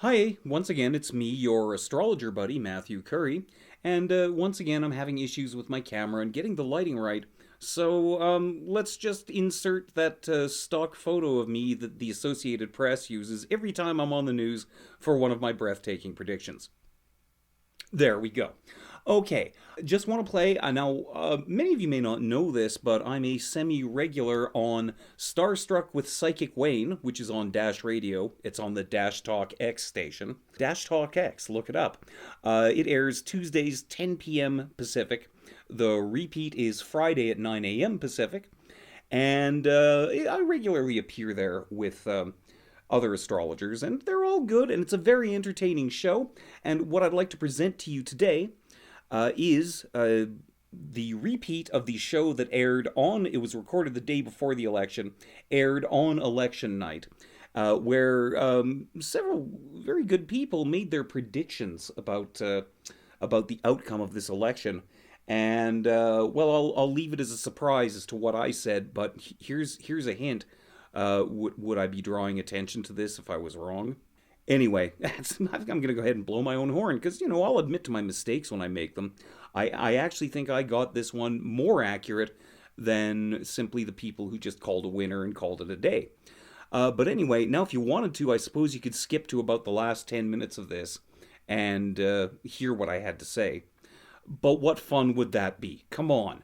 Hi, once again, it's me, your astrologer buddy, Matthew Curry, and once again, I'm having issues with my camera and getting the lighting right. So, let's just insert that stock photo of me that the Associated Press uses every time I'm on the news for one of my breathtaking predictions. There we go. Okay, just want to play. Many of you may not know this, but I'm a semi regular on StarStruck with Psychic Wayne, which is on Dash Radio. It's on the Dash Talk X station. Dash Talk X, look it up. It airs Tuesdays, 10 p.m. Pacific. The repeat is Friday at 9 a.m. Pacific. And I regularly appear there with other astrologers, and they're all good, and it's a very entertaining show. And what I'd like to present to you today is the repeat of the show that aired on, it was recorded the day before the election, aired on election night, where several very good people made their predictions about the outcome of this election. And I'll leave it as a surprise as to what I said. But here's a hint. Would I be drawing attention to this if I was wrong? Anyway, I'm going to go ahead and blow my own horn because, I'll admit to my mistakes when I make them. I actually think I got this one more accurate than simply the people who just called a winner and called it a day. But anyway, now if you wanted to, I suppose you could skip to about the last 10 minutes of this and hear what I had to say. But what fun would that be? Come on.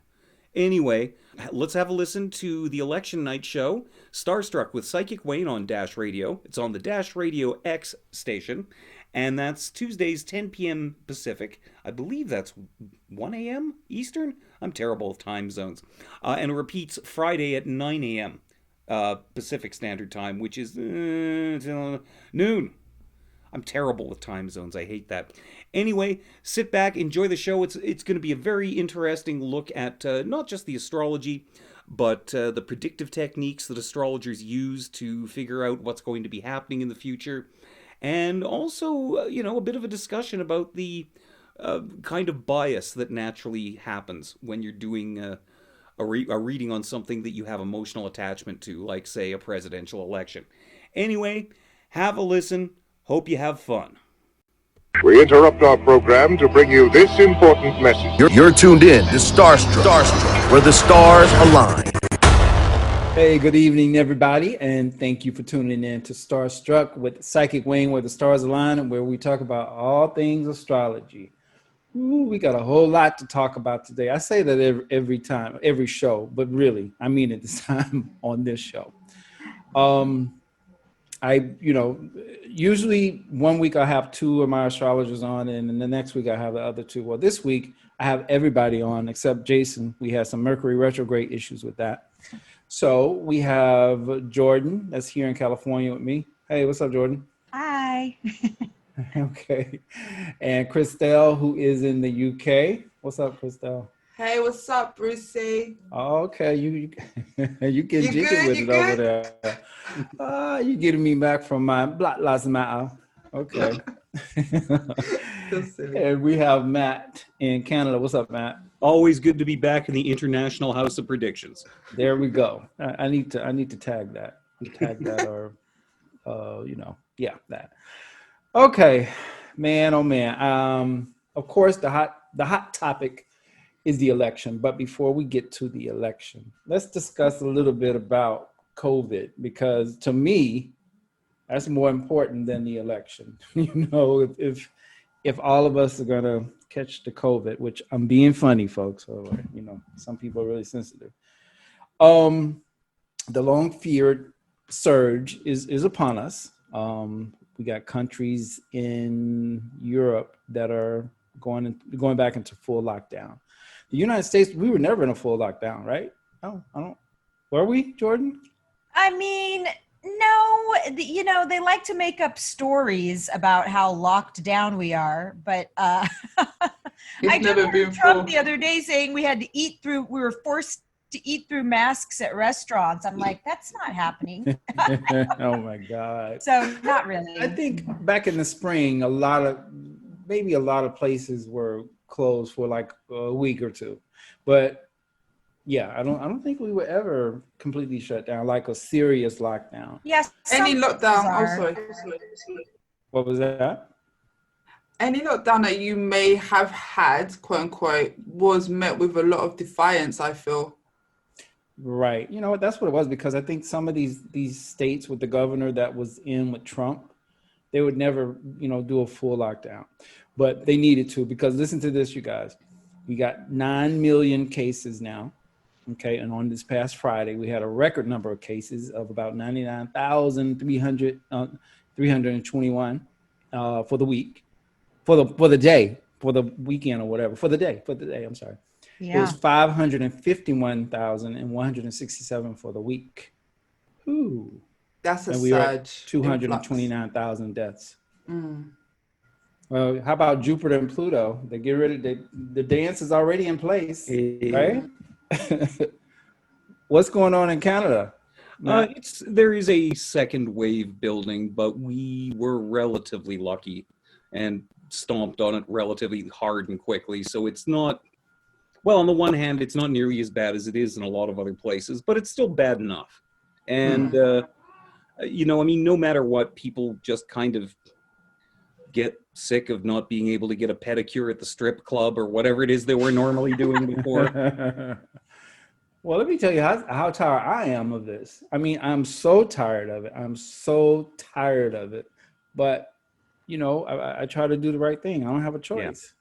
Anyway, let's have a listen to the election night show, StarStruck with Psychic Wayne on Dash Radio. It's on the Dash Radio X station, and that's Tuesdays, 10 p.m. Pacific. I believe that's 1 a.m. Eastern? I'm terrible with time zones. And it repeats Friday at 9 a.m. Pacific Standard Time, which is noon. I'm terrible with time zones. I hate that. Anyway, sit back, enjoy the show. It's going to be a very interesting look at not just the astrology, but the predictive techniques that astrologers use to figure out what's going to be happening in the future. And also, a bit of a discussion about the kind of bias that naturally happens when you're doing a reading on something that you have emotional attachment to, like, say, a presidential election. Anyway, have a listen. Hope you have fun. We interrupt our program to bring you this important message. You're tuned in to StarStruck, where the stars align. Hey, good evening, everybody, and thank you for tuning in to StarStruck with Psychic Wayne, where the stars align, and where we talk about all things astrology. Ooh, we got a whole lot to talk about today. I say that every time, every show, but really, I mean it this time on this show. Usually 1 week I have two of my astrologers on, and then the next week I have the other two. Well, this week I have everybody on except Jason. We had some Mercury retrograde issues with that. So we have Jordan that's here in California with me. Hey, what's up, Jordan? Hi. Okay. And Christelle, who is in the UK. What's up, Christelle? Hey, what's up, Brucey? Okay, you get jiggy good? with You it good? over there. You getting me back from my Black Lives Matter. Okay. So silly. And we have Matt in Canada. What's up, Matt? Always good to be back in the International House of Predictions. There we go. I need to tag that. Or that. Okay, man. Oh man. Of course, the hot topic is the election. But before we get to the election, let's discuss a little bit about COVID, because to me, that's more important than the election. If all of us are gonna catch the COVID, which I'm being funny, folks, or some people are really sensitive. The long feared surge is upon us. We got countries in Europe that are going back into full lockdown. The United States, we were never in a full lockdown, right? I don't. Were we, Jordan? I mean, no, they like to make up stories about how locked down we are, but I never did been hear Trump full. the other day saying we were forced to eat through masks at restaurants. I'm like, that's not happening. Oh my God. So not really. I think back in the spring, a lot of places were closed for like a week or two, but yeah, I don't think we were ever completely shut down, like a serious lockdown. Yes. Any lockdown are. also. What was that? Any lockdown that you may have had, quote unquote, was met with a lot of defiance, I feel. Right. You know what? That's what it was, because I think some of these states with the governor that was in with Trump, they would never, do a full lockdown, but they needed to, because listen to this, you guys. We got 9 million cases now. Okay. And on this past Friday, we had a record number of cases of about 321 for the week, for the day, for the weekend or whatever, for the day, I'm sorry. It was Yeah. 551,167 for the week. Ooh. That's a And we are at surge. 229,000 deaths. Well, how about Jupiter and Pluto? They get rid of the dance is already in place, right? What's going on in Canada? There is a second wave building, but we were relatively lucky and stomped on it relatively hard and quickly. So it's not, well, on the one hand, it's not nearly as bad as it is in a lot of other places, but it's still bad enough. And, no matter what, people just kind of get sick of not being able to get a pedicure at the strip club or whatever it is they were normally doing before. Well, let me tell you how tired I am of this. I mean, I'm so tired of it. But, I try to do the right thing. I don't have a choice.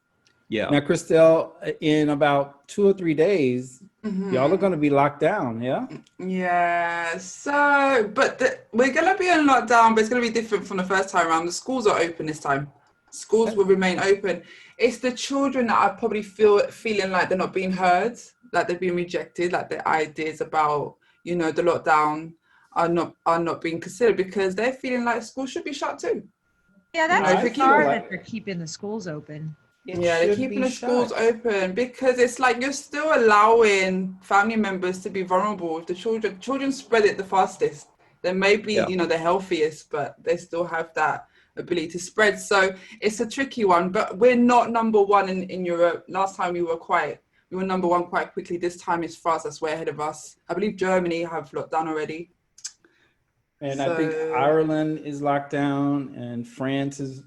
Yeah. Now, Christelle, in about 2 or 3 days, y'all are going to be locked down, yeah? Yeah, so, we're going to be in lockdown, but it's going to be different from the first time around. The schools are open this time. Schools will remain open. It's the children that are probably feeling like they're not being heard, like they're being rejected, like their ideas about, the lockdown are not being considered, because they're feeling like schools should be shut too. Yeah, that's I feel bizarre like- that they're keeping the schools open. They're keeping the schools open because it's like you're still allowing family members to be vulnerable. If the children spread it the fastest, they may be, the healthiest, but they still have that ability to spread. So it's a tricky one, but we're not number one in Europe. Last time we were number one quite quickly. This time it's France that's way ahead of us. I believe Germany have locked down already. And I think Ireland is locked down, and France is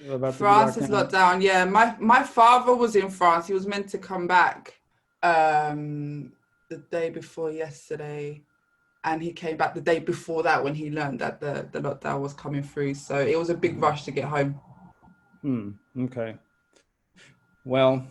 about to be locked down. Yeah, my father was in France. He was meant to come back the day before yesterday, and he came back the day before that when he learned that the lockdown was coming through. So it was a big rush to get home. Okay. Well,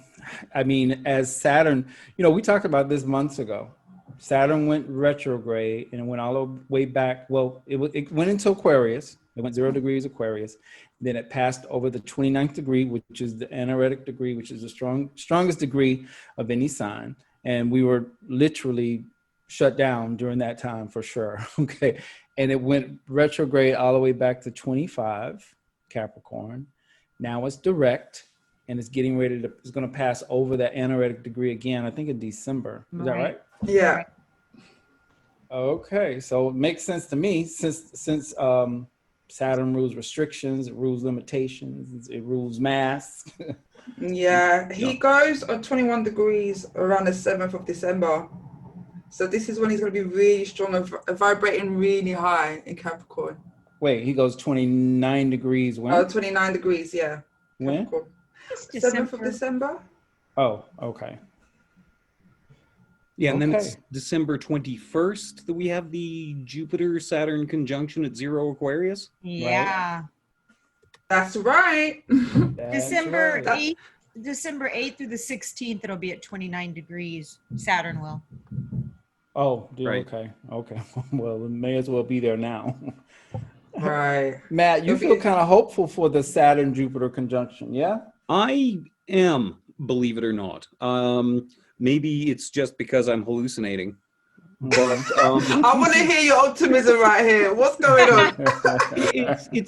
I mean, as Saturn, we talked about this months ago. Saturn went retrograde and it went all the way back. Well, it went into Aquarius. It went 0 degrees Aquarius. Then it passed over the 29th degree, which is the anaretic degree, which is the strongest degree of any sign. And we were literally shut down during that time for sure. Okay. And it went retrograde all the way back to 25 Capricorn. Now it's direct and it's getting ready it's going to pass over that anaretic degree again, I think in December. Is that right? Yeah. Okay, so it makes sense to me since Saturn rules restrictions, it rules limitations, it rules mass. Yeah, he goes on 21 degrees around the 7th of December. So this is when he's going to be really strong and vibrating really high in Capricorn. Wait, he goes 29 degrees when? 29 degrees, yeah. When? Capricorn. 7th of December. Oh, okay. Yeah, and then it's December 21st that we have the Jupiter-Saturn conjunction at 0 Aquarius. Yeah. That's right. December 8th through the 16th, it'll be at 29 degrees. Saturn will. Oh, Right. Okay. Well, it may as well be there now. Right. Matt, you feel kind of hopeful for the Saturn-Jupiter conjunction, yeah? I am, believe it or not. Maybe it's just because I'm hallucinating. But I want to hear your optimism right here. What's going on?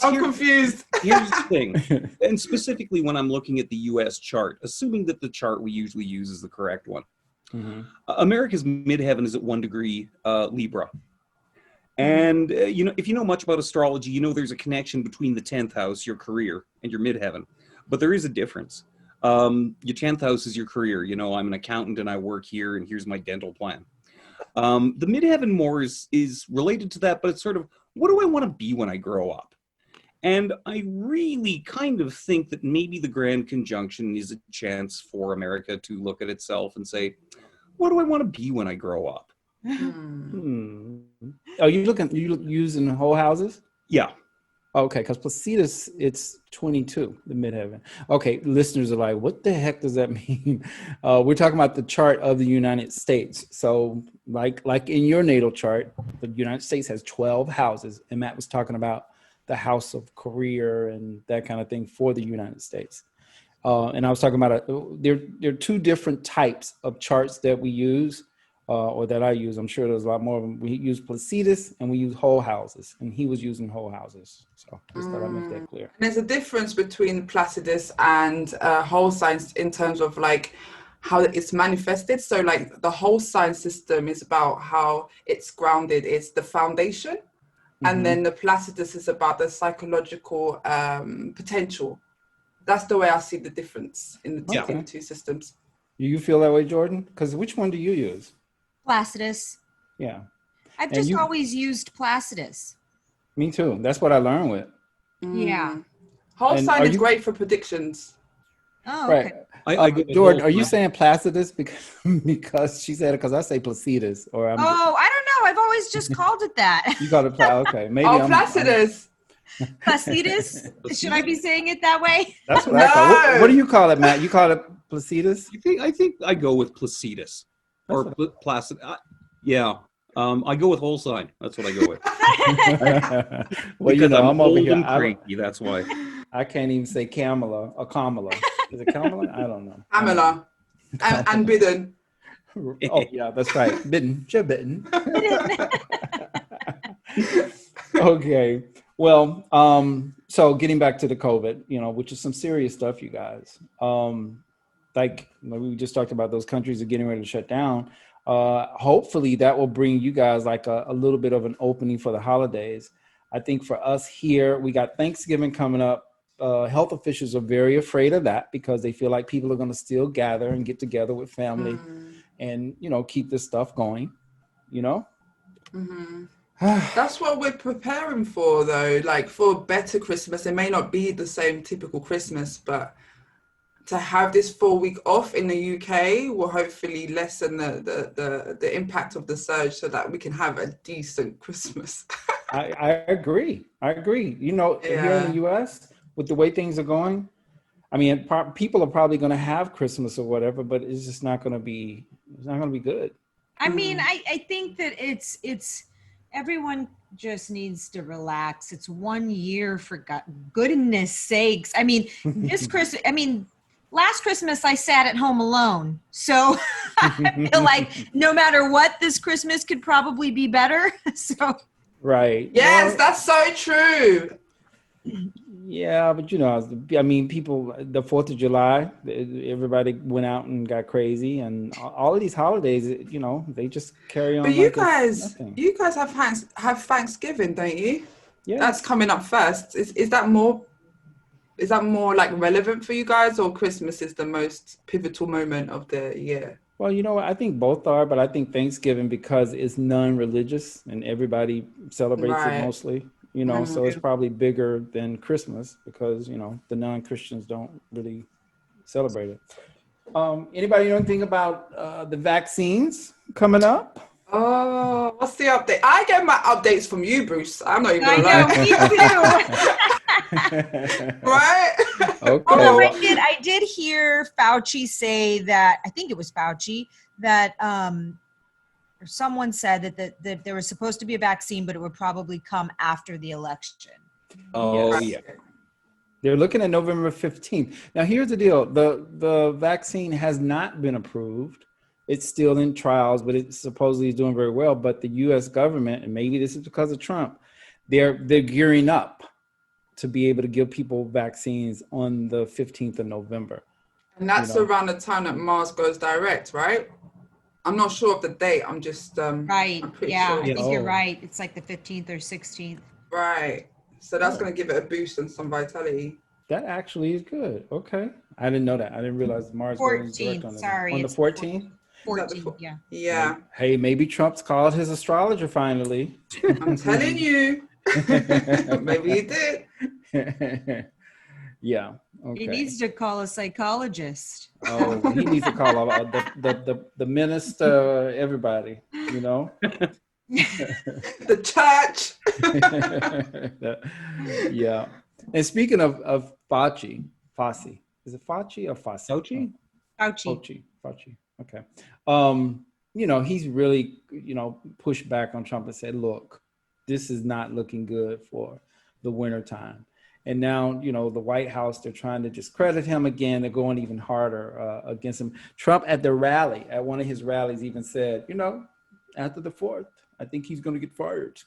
I'm confused. Here's the thing, and specifically when I'm looking at the U.S. chart, assuming that the chart we usually use is the correct one, America's midheaven is at 1 degree Libra. And, if you know much about astrology, there's a connection between the 10th house, your career, and your midheaven. But there is a difference. Your 10th house is your career. I'm an accountant and I work here and here's my dental plan. The midheaven more is related to that, but it's sort of, what do I want to be when I grow up? And I really kind of think that maybe the Grand Conjunction is a chance for America to look at itself and say, what do I want to be when I grow up? Are you using whole houses? Yeah. Okay, because Placidus, it's 22, the midheaven. Okay, listeners are like, what the heck does that mean? We're talking about the chart of the United States. So like in your natal chart, the United States has 12 houses. And Matt was talking about the house of career and that kind of thing for the United States. And I was talking about, there are two different types of charts that we use. Or that I use. I'm sure there's a lot more of them. We use Placidus and we use whole houses, and he was using whole houses. So just thought I'd make that clear. And there's a difference between Placidus and whole signs in terms of like how it's manifested. So like the whole sign system is about how it's grounded, it's the foundation. And then the Placidus is about the psychological potential. That's the way I see the difference in the two systems. Do you feel that way, Jordan? Because which one do you use? Placidus. Yeah. I've just always used Placidus. Me too. That's what I learned with. Yeah. Whole sign is great for predictions. Oh, okay. Right. Jordan, are you saying Placidus because she said it? Because I say Placidus. Or I don't know. I've always just called it that. You called it okay. Maybe Placidus. Placidus? Should I be saying it that way? That's what I call it. What do you call it, Matt? You call it Placidus? I think I go with Placidus. Or Placid. I go with whole sign. That's what I go with. Well, because I'm over here. Cranky, that's why. I can't even say Kamala or Kamala. Is it Kamala? I don't know. Kamala. And Bidden. Oh, yeah, that's right. Bidden. Sure, Bidden. Okay. Well, so getting back to the COVID, which is some serious stuff, you guys. Like we just talked about, those countries are getting ready to shut down. Hopefully that will bring you guys like a little bit of an opening for the holidays. I think for us here, we got Thanksgiving coming up. Health officials are very afraid of that because they feel like people are going to still gather and get together with family and, keep this stuff going, That's what we're preparing for, though. Like for a better Christmas, it may not be the same typical Christmas, but to have this 4 week off in the UK will hopefully lessen the impact of the surge so that we can have a decent Christmas. I agree. Here in the US, with the way things are going, I mean, people are probably going to have Christmas or whatever, but it's just not going to be good. I mean, I think that it's everyone just needs to relax. It's 1 year, for goodness sakes. I mean, last Christmas I sat at home alone. So I feel like no matter what, this Christmas could probably be better. So right. Yes, that's so true. Yeah, but people, the 4th of July, everybody went out and got crazy, and all of these holidays, they just carry on. But you guys have Thanksgiving, don't you? Yeah, that's coming up first. Is that more like relevant for you guys, or Christmas is the most pivotal moment of the year? Well, I think both are, but I think Thanksgiving, because it's non-religious and everybody celebrates it mostly. So it's probably bigger than Christmas because, the non-Christians don't really celebrate it. Anybody know anything about the vaccines coming up? Oh, what's the update? I get my updates from you, Bruce. I'm not even gonna lie. Me too. Right? Okay. Although I did hear Fauci say that, I think it was Fauci, that someone said that there was supposed to be a vaccine, but it would probably come after the election. Oh, yes. Yeah. They're looking at November 15th. Now, here's the deal. The vaccine has not been approved. It's still in trials, but it supposedly is doing very well. But the U.S. government, and maybe this is because of Trump, they're gearing up to be able to give people vaccines on the 15th of November. And that's around the time that Mars goes direct, right? I'm not sure of the date. I'm just right. I'm pretty Yeah, sure. I think you're right. It's like the 15th or 16th. Right. So that's going to give it a boost and some vitality. That actually is good. Okay. I didn't know that. I didn't realize Mars goes direct on the 14th. 14th, yeah. Yeah. Hey, maybe Trump's called his astrologer finally. I'm telling you. Maybe he did. Yeah. He Okay. needs to call a psychologist. Oh, he needs to call all the minister, everybody, you know. The church. Yeah. And speaking of Fauci, is it Fauci or Fauci? Fauci? Fauci. Okay. You know, he's really, you know, pushed back on Trump and said, look, this is not looking good for the winter time. And now, you know, the White House, they're trying to discredit him again. They're going even harder against him. Trump at the rally, at one of his rallies, even said, you know, after the 4th, I think he's going to get fired.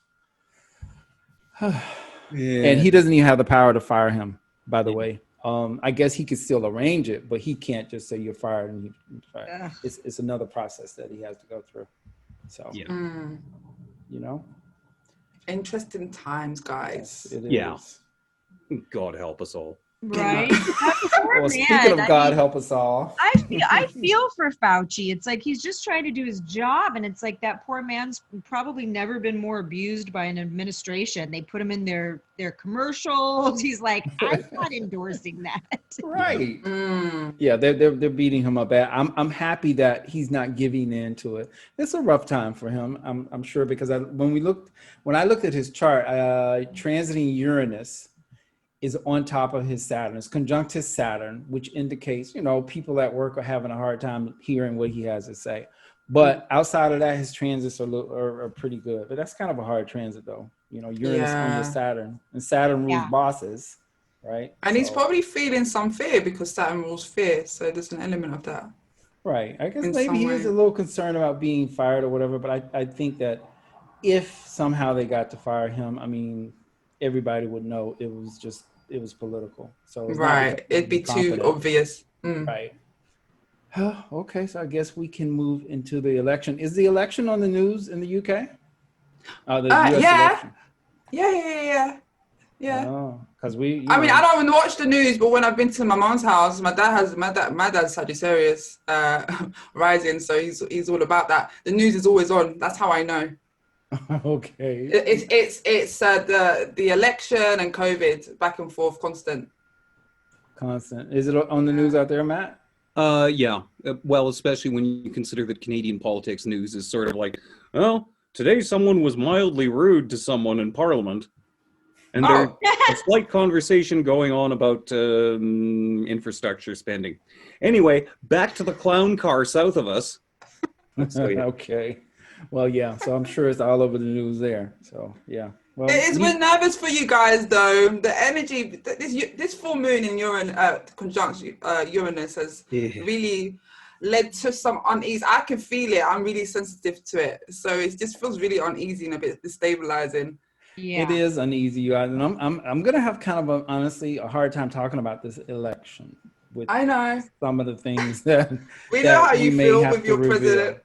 And he doesn't even have the power to fire him, by the way. I guess he could still arrange it, but he can't just say you're fired and you're fired. It's another process that he has to go through. So, you know. Interesting times, guys. Yes, it is. Yeah. God help us all. Right. Well, speaking of God help us all. I feel for Fauci. It's like he's just trying to do his job, and it's like that poor man's probably never been more abused by an administration. They put him in their commercials. He's like, I'm not endorsing that. Right. Yeah, they're beating him up bad. I'm happy that he's not giving in to it. It's a rough time for him. I'm sure, because when I looked at his chart, transiting Uranus is on top of his Saturn. It's conjunct his Saturn, which indicates, you know, people at work are having a hard time hearing what he has to say. But outside of that, his transits are pretty good. But that's kind of a hard transit, though. You know, Uranus on your Saturn, and Saturn rules bosses, right? And he's probably feeling some fear because Saturn rules fear. So there's an element of that. Right. I guess maybe he was a little concerned about being fired or whatever. But I think that if somehow they got to fire him, I mean, everybody would know it was political. So right, it'd be too obvious. Right. Okay, so I guess we can move into the election. Is the election on the news in the UK? The US election. Yeah. Oh, because we. I mean, I don't even watch the news, but when I've been to my mom's house, my dad's Sagittarius rising, so he's all about that. The news is always on. That's how I know. Okay. It's the election and COVID back and forth constant. Is it on the news out there, Matt? Yeah. Well, especially when you consider that Canadian politics news is sort of like, well, today someone was mildly rude to someone in Parliament. And there's a slight conversation going on about infrastructure spending. Anyway, back to the clown car south of us. So, yeah. Okay. Well, yeah. So I'm sure it's all over the news there. So, yeah. Well, it is. We're nervous for you guys, though. The energy, this full moon in conjunct Uranus has really led to some unease. I can feel it. I'm really sensitive to it. So it just feels really uneasy and a bit destabilizing. Yeah. It is uneasy, you guys, and I'm gonna have kind of honestly a hard time talking about this election. I know some of the things that we know how you feel with your president.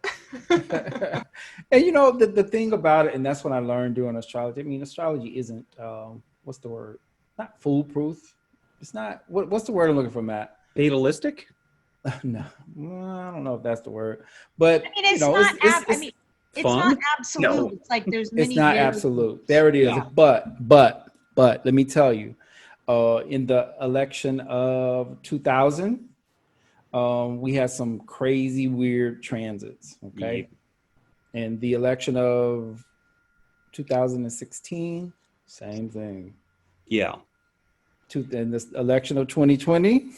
And you know the thing about it, and that's what I learned doing astrology. I mean, astrology isn't what's the word? Not foolproof. It's not what's the word I'm looking for, Matt? Fatalistic? No, I don't know if that's the word. But I mean, it's it's not absolute. No. It's like there's many. It's not absolute. There it is. Yeah. But let me tell you, in the election of 2000, we had some crazy weird transits. Okay, and the election of 2016, same thing. Yeah. And this election of 2020,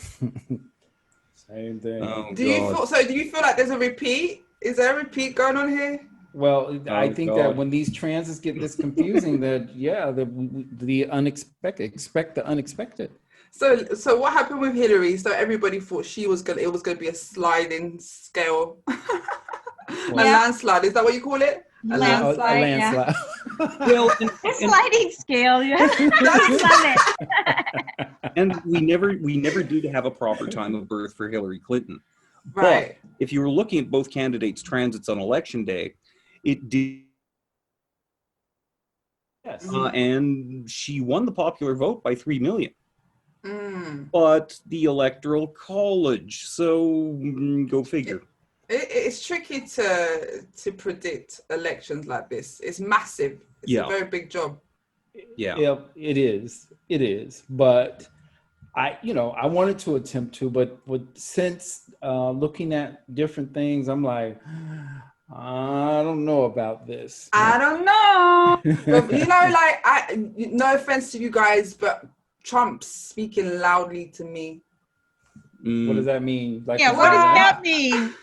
same thing. Oh, do you feel like there's a repeat? Is there a repeat going on here? Well, I think that when these transits get this confusing, that the unexpected, expect the unexpected. So what happened with Hillary? So everybody thought it was gonna be a sliding scale, a landslide. Is that what you call it? A landslide. Yeah. Well, a sliding scale. Yeah. I love it. And we never did have a proper time of birth for Hillary Clinton. Right. But if you were looking at both candidates' transits on election day, it did. Yes. And she won the popular vote by 3 million. But the Electoral College, so go figure. It's tricky to predict elections like this. It's massive. It's a very big job. Yeah. It is. But I wanted to attempt to, but since looking at different things, I'm like, I don't know about this. I don't know. But no offense to you guys, but Trump's speaking loudly to me. What does that mean? Like, Yeah, what does that mean?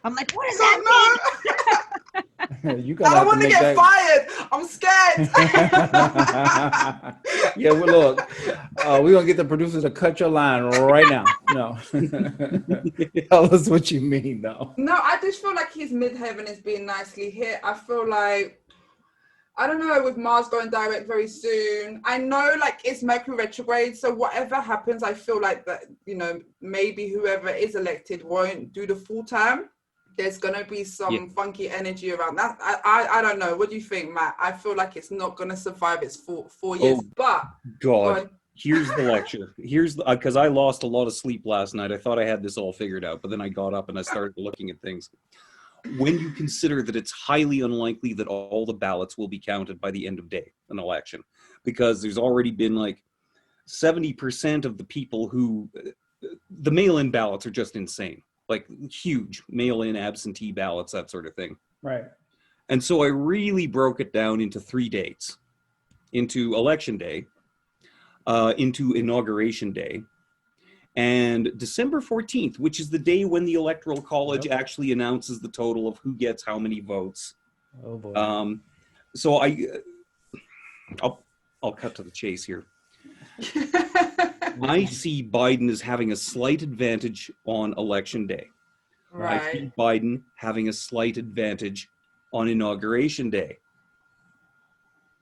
I'm like, what does that mean? You I don't want to get fired. I'm scared. Yeah, well, look, we're gonna get the producers to cut your line right now. No, tell us what you mean, though. No, I just feel like his midheaven is being nicely hit. I feel like, I don't know, with Mars going direct very soon. I know, like, it's Mercury retrograde, so whatever happens, I feel like that, maybe whoever is elected won't do the full term. There's going to be some funky energy around that. I don't know. What do you think, Matt? I feel like it's not going to survive its 4 years. But God, here's the lecture. Because I lost a lot of sleep last night. I thought I had this all figured out, but then I got up and I started looking at things. When you consider that it's highly unlikely that all the ballots will be counted by the end of day, an election, because there's already been like 70% of the people who, the mail-in ballots are just insane. Like huge mail-in absentee ballots, that sort of thing. Right. And so I really broke it down into 3 dates, into election day, into inauguration day, and December 14th, which is the day when the Electoral College actually announces the total of who gets how many votes. Oh boy. So I'll cut to the chase here. I see Biden as having a slight advantage on election day. Right. I see Biden having a slight advantage on inauguration day.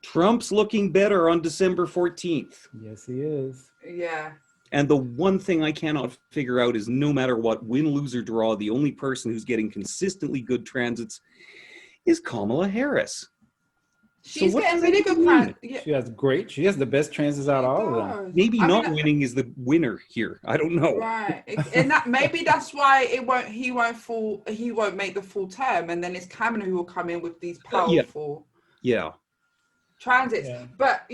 Trump's looking better on December 14th. Yes, he is. Yeah. And the one thing I cannot figure out is no matter what, win, lose, or draw, the only person who's getting consistently good transits is Kamala Harris. She's getting really good plans. Yeah. She has the best chances out of all of them. Maybe winning is the winner here. I don't know. Right. And maybe that's why he won't make the full term, and then it's Kamala who will come in with these powerful transits. Yeah. But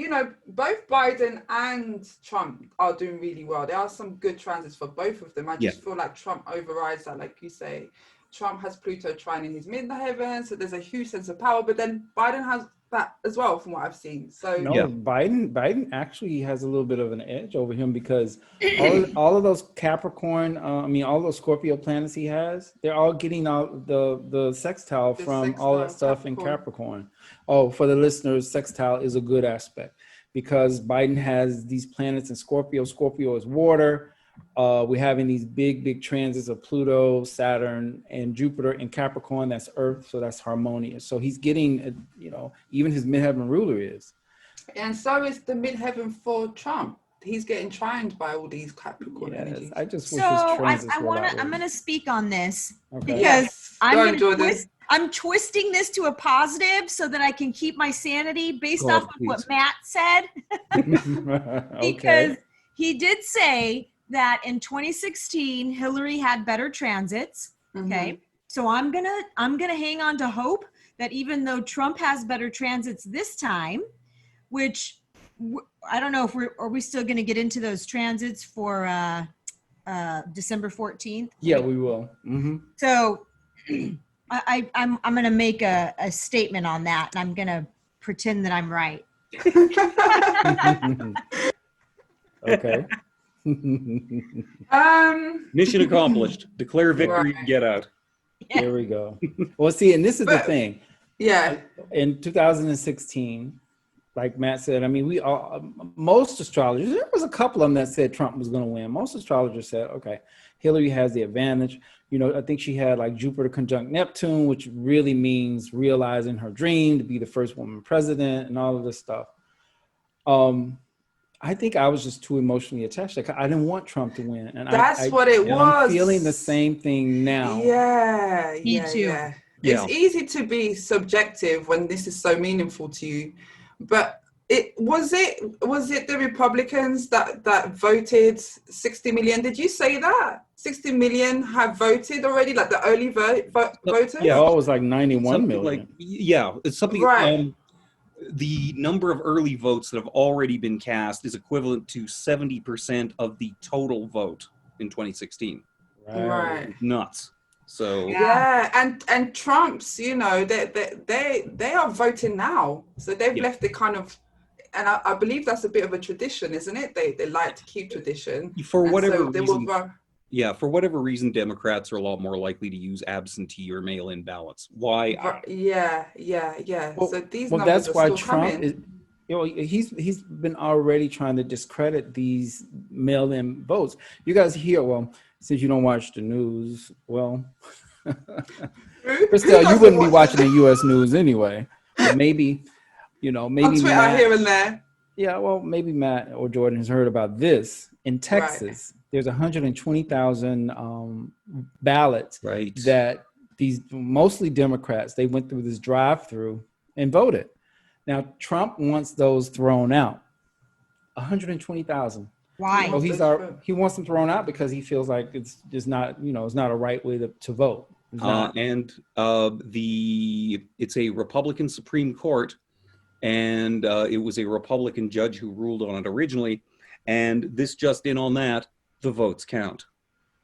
both Biden and Trump are doing really well. There are some good transits for both of them. I just feel like Trump overrides that, like you say. Trump has Pluto trine in his midheaven, so there's a huge sense of power, but then Biden has that as well, from what I've seen. So Biden actually has a little bit of an edge over him because all of those Capricorn, all those Scorpio planets he has, they're all getting out the sextile from all that stuff in Capricorn. Oh, for the listeners, sextile is a good aspect because Biden has these planets in Scorpio. Scorpio is water. We're having these big transits of Pluto, Saturn, and Jupiter in Capricorn. That's Earth, so that's harmonious. So he's getting, even his midheaven ruler is. And so is the midheaven for Trump. He's getting trined by all these Capricorn energies. I just wish his transits were that way. I'm going to speak on this because yes. I'm twisting this to a positive so that I can keep my sanity based off of what Matt said. Because he did say that in 2016 Hillary had better transits. Okay. Mm-hmm. So I'm gonna hang on to hope that even though Trump has better transits this time, which I don't know if we still gonna get into those transits for December 14th. Yeah, we will. Mm-hmm. So I'm gonna make a statement on that, and I'm gonna pretend that I'm right. Okay. Mission accomplished. Declare victory and get out. There we go. Well, see, and this is the thing. Yeah. In 2016, like Matt said, most astrologers, there was a couple of them that said Trump was going to win. Most astrologers said, okay, Hillary has the advantage. I think she had like Jupiter conjunct Neptune, which really means realizing her dream to be the first woman president and all of this stuff. I think I was just too emotionally attached. Like, I didn't want Trump to win. And that's what it was. I'm feeling the same thing now. Yeah. Me too. Yeah. It's easy to be subjective when this is so meaningful to you. But was it the Republicans that voted 60 million? Did you say that? 60 million have voted already, like the early voters? Yeah, it was like 91 million. It's something. Right. the number of early votes that have already been cast is equivalent to 70% of the total vote in 2016. Right. Nuts. So Yeah, and Trump's, you know, they are voting now, so they've left it kind of, and I believe that's a bit of a tradition, isn't it? They like to keep tradition, for and whatever so they reason, will vote. yeah, for whatever reason, Democrats are a lot more likely to use absentee or mail-in ballots. Why? Yeah. So these Well, numbers that's are why still Trump coming. is, you know, he's been already trying to discredit these mail-in votes. You guys hear, well, since you don't watch the news, well, Who Christelle, you doesn't wouldn't be watch watching the this? U.S. news anyway. But maybe, you know, On maybe Twitter Matt. here and there. Yeah, well, maybe Matt or Jordan has heard about this. In Texas, there's 120,000 ballots Right. that these mostly Democrats, they went through this drive-through and voted. Now, Trump wants those thrown out. 120,000. Why? So he wants them thrown out because he feels like it's just not, you know, it's not a right way to vote. It's not. It's a Republican Supreme Court, and it was a Republican judge who ruled on it originally, and this just in on that, the votes count.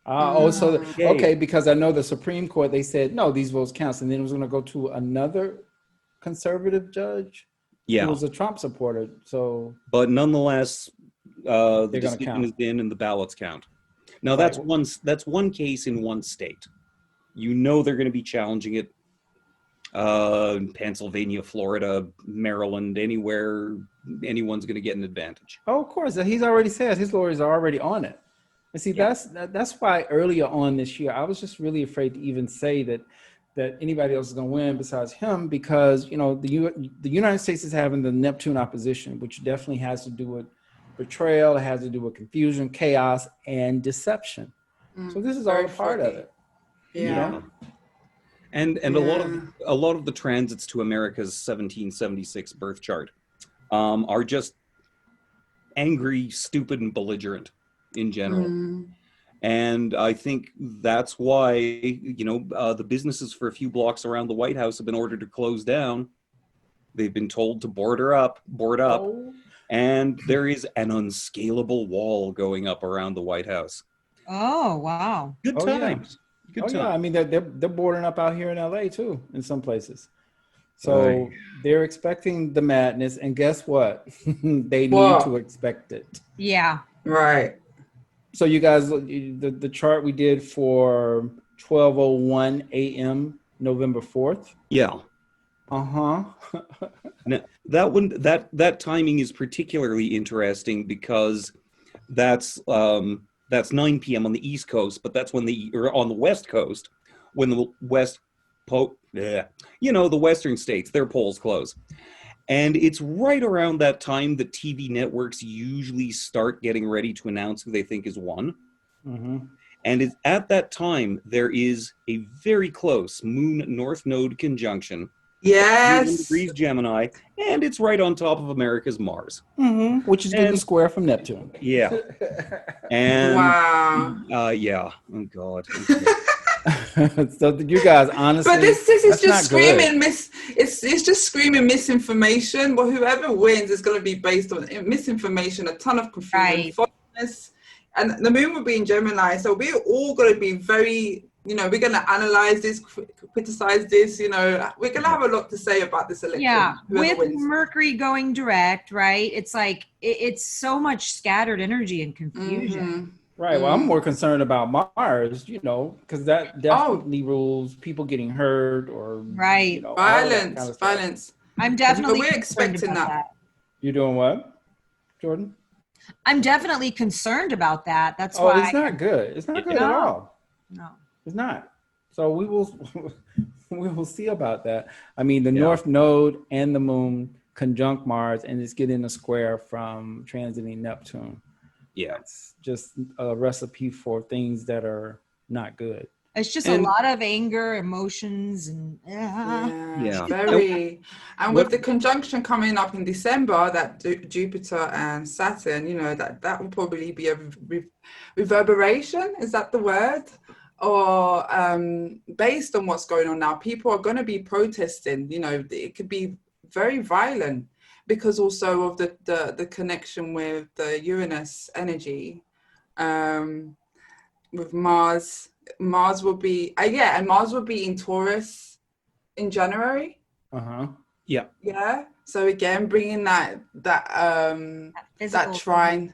Okay, because I know the Supreme Court, they said, no, these votes count, and then it was going to go to another conservative judge who was a Trump supporter. So, but nonetheless, the they're gonna decision count. is in and the ballots count. Now, Right. that's one case in one state. You know they're going to be challenging it. Pennsylvania, Florida, Maryland, anywhere, anyone's going to get an advantage. Oh, of course. He's already said his lawyers are already on it. And see, that's why earlier on this year, I was just really afraid to even say that anybody else is going to win besides him, because, you know, the United States is having the Neptune opposition, which definitely has to do with betrayal. It has to do with confusion, chaos, and deception. So this is all a part of it. Yeah. You know? And a lot of the transits to America's 1776 birth chart are just angry, stupid, and belligerent in general. And I think that's why, you know, the businesses for a few blocks around the White House have been ordered to close down. They've been told to board up, and there is an unscalable wall going up around the White House. Oh, wow. Good times. Yeah. Yeah, I mean they're boarding up out here in LA too, in some places. So they're expecting the madness, and guess what? They need to expect it. Yeah. Right. So you guys, the chart we did for 12:01 a.m. November 4th. Yeah. Now, that timing is particularly interesting because that's 9 p.m. on the East Coast, but that's when on the West Coast, when the the Western states, their polls close. And it's right around that time that TV networks usually start getting ready to announce who they think is won. And at that time, there is a very close Moon North Node conjunction. Yes. Degrees Gemini, and it's right on top of America's Mars. Which is getting a square from Neptune. Yeah. And wow. Yeah. Oh God. So you guys, honestly, but this is just screaming good. it's just screaming misinformation. Well, whoever wins is going to be based on misinformation, a ton of confusion, falseness, and the moon will be in Gemini. So we're all going to be very, you know, we're going to analyze this, criticize this. You know, we're going to have a lot to say about this election. Yeah, with Mercury going direct, right? It's like it's so much scattered energy and confusion. Right. Well, I'm more concerned about Mars, you know, because that definitely rules people getting hurt or you know, violence. I'm definitely. But we're expecting that. You're doing what, Jordan? I'm definitely concerned about that. That's why. It's not good. It's not good at all. No, it's not. So we will see about that. I mean, the North Node and the Moon conjunct Mars, and it's getting a square from transiting Neptune. Yeah, it's just a recipe for things that are not good. It's just a lot of anger, emotions, and very. And with the conjunction coming up in December, that Jupiter and Saturn, you know, that will probably be a reverberation. Is that the word? Or based on what's going on now, people are going to be protesting. You know, it could be very violent because also of the connection with the Uranus energy, with Mars. Mars will be and Mars will be in Taurus in January. Yeah. Yeah. So again, bringing that trine.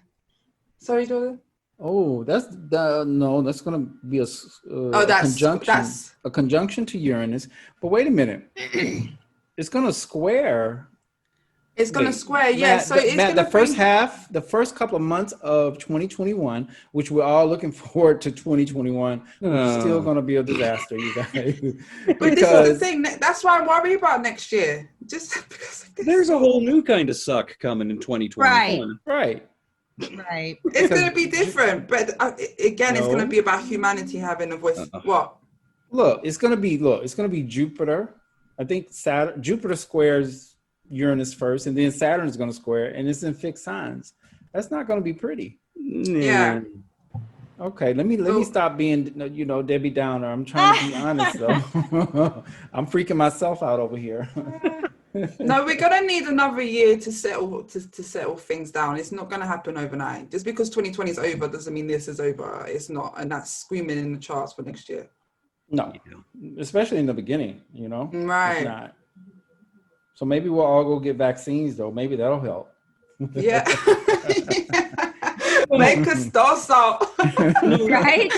Sorry, Jordan. Oh, that's going to be a conjunction to Uranus. But wait a minute, it's going to square. It's going to square, yeah. Matt, so it's Matt, the first couple of months of 2021, which we're all looking forward to 2021, which is still going to be a disaster, you guys. But this is the thing. That's why I worry about next year. Just because of this. There's a whole new kind of suck coming in 2021. Right. It's going to be different, but again, it's going to be about humanity having a voice. What? Look, it's going to be Jupiter. I think Jupiter squares Uranus first, and then Saturn is going to square, and it's in fixed signs. That's not going to be pretty. Yeah. Okay, let me stop being, Debbie Downer. I'm trying to be honest, though. I'm freaking myself out over here. No, we're gonna need another year to settle things down. It's not gonna happen overnight. Just because 2020 is over doesn't mean this is over. It's not, and that's screaming in the charts for next year. No, especially in the beginning, Right. It's not. So maybe we'll all go get vaccines, though. Maybe that'll help. Yeah. Make us docile. Right?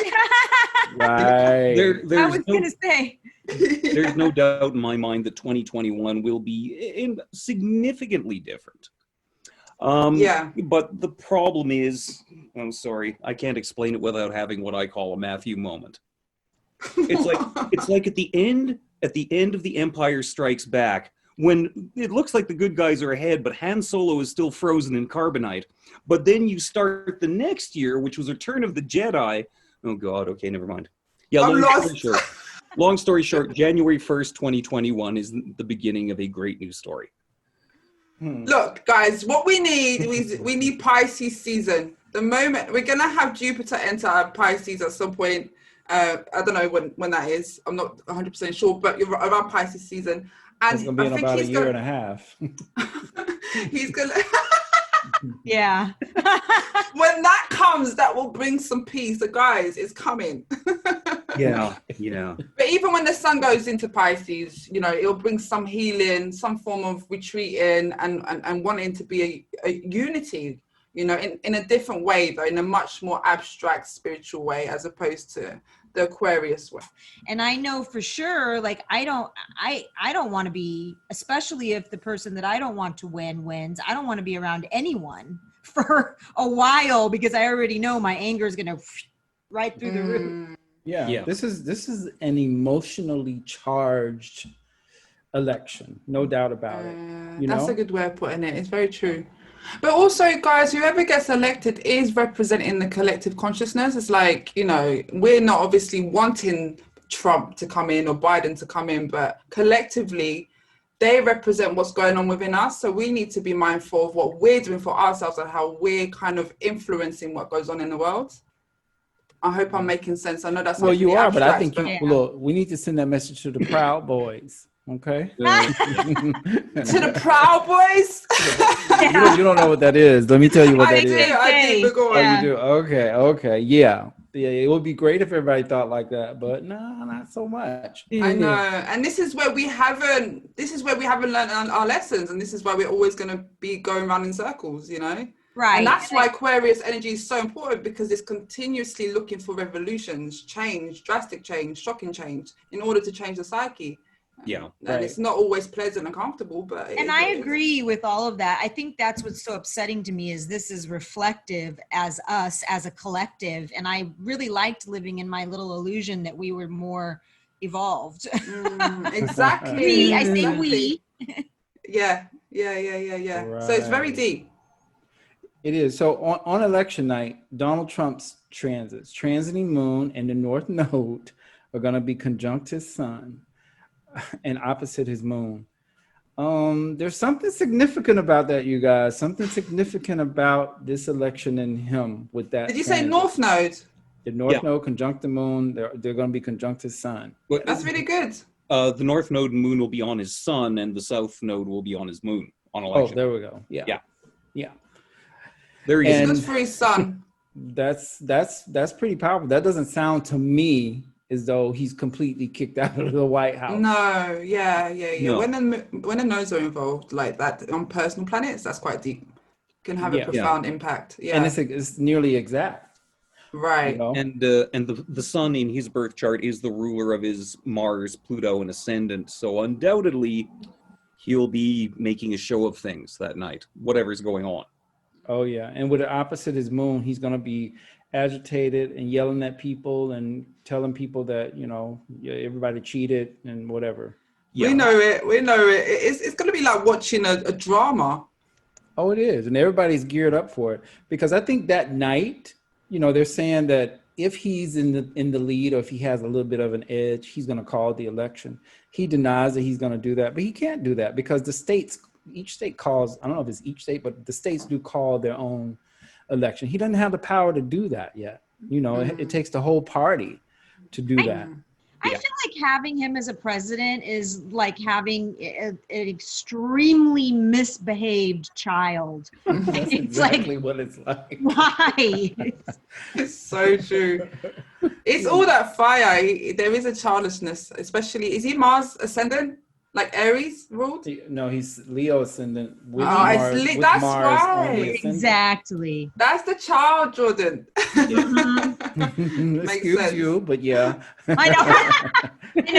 Right. I was going to say. There's no doubt in my mind that 2021 will be significantly different. But the problem is, I'm sorry, I can't explain it without having what I call a Matthew moment. It's like at the end of The Empire Strikes Back, when it looks like the good guys are ahead, but Han Solo is still frozen in carbonite. But then you start the next year, which was Return of the Jedi. Oh God, okay, never mind. Yeah, long story short, January 1st, 2021 is the beginning of a great new story. Look, guys, what we need is we need Pisces season. The moment we're gonna have Jupiter enter Pisces at some point. I don't know when that is. I'm not 100% sure, but you're around Pisces season. And it's gonna be in about a year and a half. He's gonna. Yeah. When that comes, that will bring some peace. So guys, it's coming. Yeah. But even when the sun goes into Pisces, it'll bring some healing, some form of retreating and wanting to be a unity, in a different way, though, in a much more abstract spiritual way, as opposed to the Aquarius way. And I know for sure, like, I don't want to be, especially if the person that I don't want to win wins, I don't want to be around anyone for a while, because I already know my anger is going to right through the roof. Yeah. This is an emotionally charged election, no doubt about it. That's a good way of putting it. It's very true. But also, guys, whoever gets elected is representing the collective consciousness. It's like, we're not obviously wanting Trump to come in or Biden to come in, but collectively, they represent what's going on within us. So we need to be mindful of what we're doing for ourselves and how we're kind of influencing what goes on in the world. I hope I'm making sense. I know that's well, you are, abstract, but I think look, we need to send that message to the Proud Boys. Okay. To the Proud Boys. You don't know what that is. Let me tell you what that is. I do. Go on. You do. Okay. Yeah. It would be great if everybody thought like that, but no, not so much. I know, and this is where we haven't learned our lessons, and this is why we're always going to be going around in circles, Right. And that's why Aquarius energy is so important, because it's continuously looking for revolutions, change, drastic change, shocking change, in order to change the psyche. Yeah. And it's not always pleasant and comfortable, but I agree with all of that. I think that's what's so upsetting to me, is this is reflective as us, as a collective. And I really liked living in my little illusion that we were more evolved. Exactly. I say we. Yeah. Right. So it's very deep. It is. So on election night, Donald Trump's transiting moon and the North Node are going to be conjunct his sun and opposite his moon. There's something significant about that, you guys. Something significant about this election and him with that. Did you say North Node? The North Node conjunct the moon. They're going to be conjunct his sun. That's really good. The North Node moon will be on his sun, and the South Node will be on his moon on Oh, election. there we go. Yeah. Yeah. Yeah. Very It's easy. good for his son. That's pretty powerful. That doesn't sound to me as though he's completely kicked out of the White House. No, yeah. No. When the nodes are involved like that on personal planets, that's quite deep. Can have a Yeah. profound impact. Yeah, And it's nearly exact. right. You know? And the sun in his birth chart is the ruler of his Mars, Pluto, and ascendant. So undoubtedly, he'll be making a show of things that night, whatever's going on. Oh yeah, and with the opposite his moon, he's gonna be agitated and yelling at people and telling people that everybody cheated and whatever. Yeah. We know it. It's going to be like watching a drama. Oh, it is, and everybody's geared up for it because I think that night, they're saying that if he's in the lead or if he has a little bit of an edge, he's gonna call the election. He denies that he's gonna do that, but he can't do that because each state calls, I don't know if it's each state, but the states do call their own election. He doesn't have the power to do that yet. It takes the whole party to do that. I feel like having him as a president is like having an extremely misbehaved child. That's exactly what it's like. Why? It's so true. It's all that fire. There is a childishness, especially. Is he Mars ascendant? Like Aries ruled? No, he's Leo ascendant with that's Mars on the right. ascendant. Exactly. That's the child, Jordan. Makes Excuse sense. you, but yeah. I know.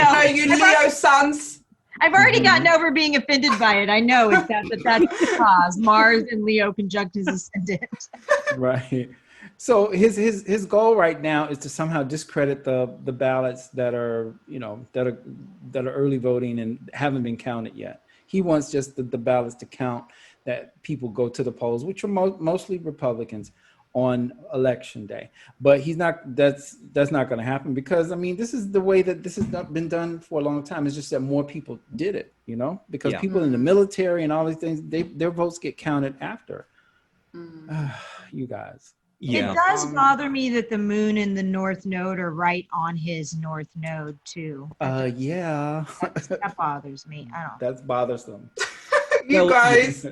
Oh, you Leo sons. I've already gotten over being offended by it. I know it's that's the cause. Mars and Leo conjunct his ascendant. Right. So his goal right now is to somehow discredit the ballots that are early voting and haven't been counted yet. He wants just the ballots to count that people go to the polls, which are mostly Republicans, on election day. But he's not. That's not going to happen because this is the way that this has not been done for a long time. It's just that more people did it, because people in the military and all these things, their votes get counted after. You guys. Yeah. It does bother me that the moon and the North Node are right on his North Node too. Yeah. That bothers me. I don't. That's bothersome. You guys.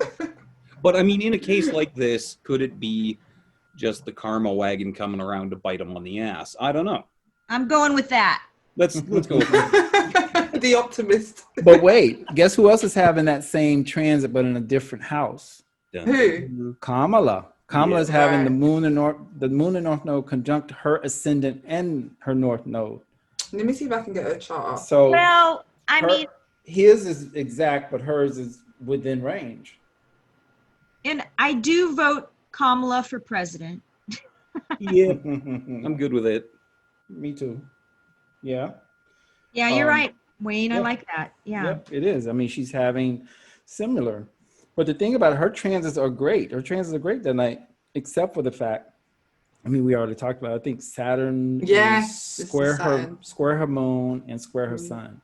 But in a case like this, could it be just the karma wagon coming around to bite him on the ass? I don't know. I'm going with that. Let's go with that. The optimist. But wait, guess who else is having that same transit but in a different house? Who? Kamala. Kamala's having right. the moon and North Node conjunct her ascendant and her North Node. Let me see if I can get a chart up. So Well, his is exact, but hers is within range. and I do vote Kamala for president. Yeah, I'm good with it. Me too. Yeah. Yeah, you're right, Wayne. I like that. Yeah. Yep, it is. she's having similar. But the thing about her transits are great. Her transits are great that night, except for the fact, we already talked about it. I think Saturn is square her moon and square her sun.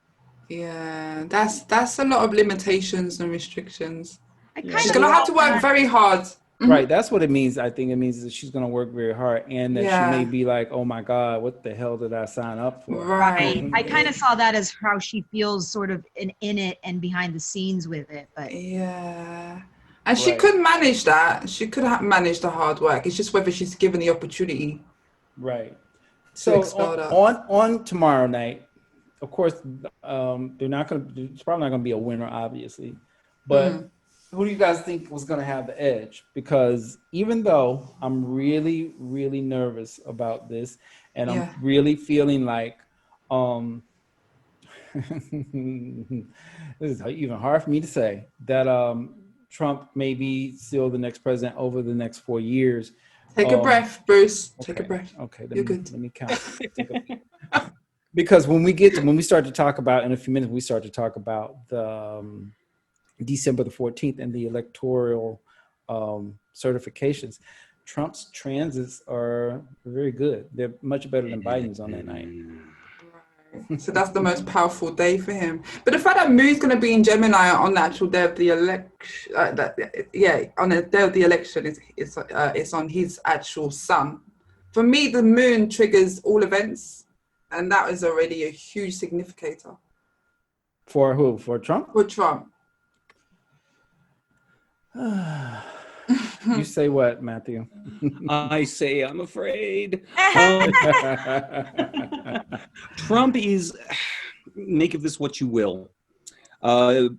Yeah, that's a lot of limitations and restrictions. She's of gonna have to love work that. very hard. Right, that's what it means. I think it means that she's going to work very hard and that Yeah. she may be like, oh my God, what the hell did I sign up for? Right. I kind of saw that as how she feels sort of in it and behind the scenes with it. But Yeah. And she Right. could manage that. She could manage the hard work. It's just whether she's given the opportunity. Right. To So expel that. on tomorrow night, of course, it's probably not going to be a winner, obviously. But who do you guys think was going to have the edge? Because even though I'm really, really nervous about this, and I'm really feeling like, this is even hard for me to say, that Trump may be still the next president over the next 4 years. Take a breath, Bruce. Take a Okay, breath. Okay, You're good. Let me count. Because when we start to talk about, in a few minutes, we start to talk about the December the 14th and the electoral certifications. Trump's transits are very good. They're much better than Biden's on that night. So that's the most powerful day for him. But the fact that Moon's going to be in Gemini on the actual day of the election, on the day of the election, it's on his actual sun. For me, the Moon triggers all events, and that is already a huge significator. For who? For Trump? For Trump. You say what, Matthew? I say I'm afraid. Trump is, make of this what you will. On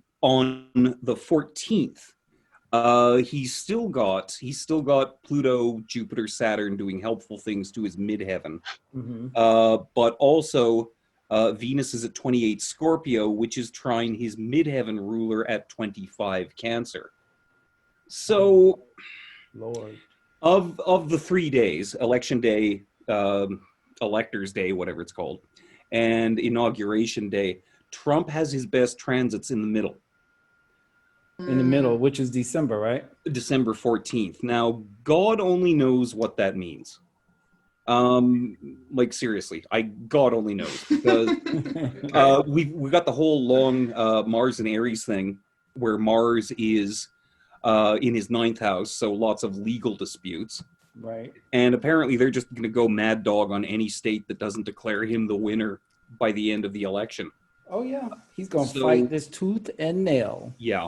the 14th, he's still got Pluto, Jupiter, Saturn doing helpful things to his midheaven. But also Venus is at 28 Scorpio, which is trine his midheaven ruler at 25 Cancer. So, Lord, of the 3 days, Election Day, Electors Day, whatever it's called, and Inauguration Day, Trump has his best transits in the middle. In the middle, which is December, right? December 14th. Now, God only knows what that means. Like seriously, God only knows, because we got the whole long Mars and Aries thing, where Mars is in his 9th house, so lots of legal disputes. Right. And apparently they're just going to go mad dog on any state that doesn't declare him the winner by the end of the election. Oh yeah, he's gonna fight this tooth and nail. Yeah.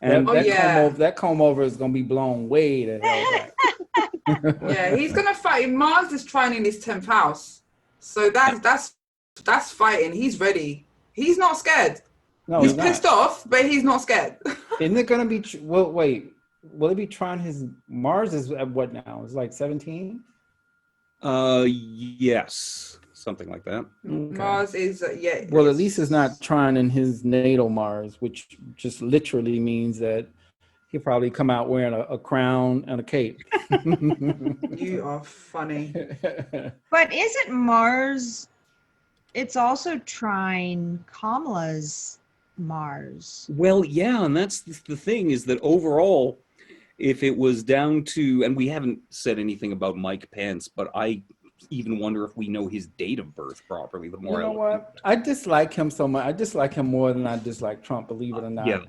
And that comb over is gonna be blown way the hell back. Yeah, he's gonna fight. Mars is trying in his 10th house, so that's fighting. He's ready. He's not scared. No, he's pissed off, but he's not scared. Isn't it gonna be? Well, wait. Will it be trying his Mars is at what now? It's like 17. Yes, something like that. Okay. Mars is Well, at least it's not trying in his natal Mars, which just literally means that he'll probably come out wearing a crown and a cape. You are funny. But isn't Mars? It's also trine Kamala's Mars. Well, yeah, and that's the thing, is that overall, if it was down to, and we haven't said anything about Mike Pence, but I even wonder if we know his date of birth properly. The more you know what, I dislike him so much. I dislike him more than I dislike Trump. Believe it or not. Yeah.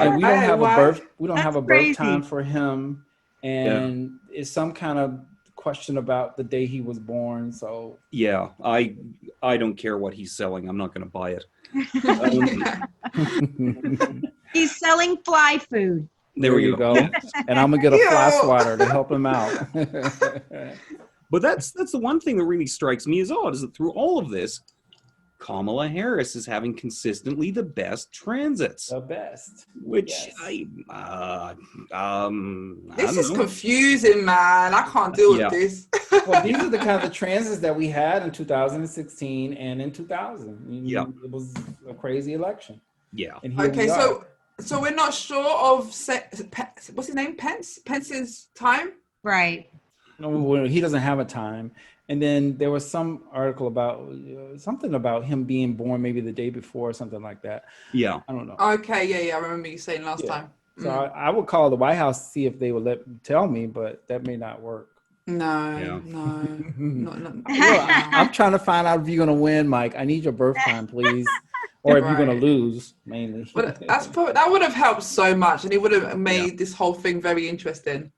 And we don't have a birth. We don't That's have a crazy. birth time for him, and it's some kind of question about the day he was born. So yeah, I don't care what he's selling. I'm not going to buy it. He's selling fly food. There you go. And I'm gonna get a fly swatter to help him out. But that's the one thing that really strikes me as odd, is that through all of this, Kamala Harris is having consistently the best transits. The best. Which yes. This is confusing, man. I can't deal with this. Well, these are the kind of transits that we had in 2016 and in 2000. Yeah. It was a crazy election. Yeah. Okay, so we're not sure of what's his name? Pence's time? Right. No, he doesn't have a time. And then there was some article about something about him being born maybe the day before or something like that. Yeah. I don't know. Okay, yeah. I remember you saying last time. So I would call the White House to see if they would tell me, but that may not work. No. Well, I'm trying to find out if you're going to win, Mike. I need your birth time, please. Or if you're going to lose, mainly. But that would have helped so much, and it would have made this whole thing very interesting.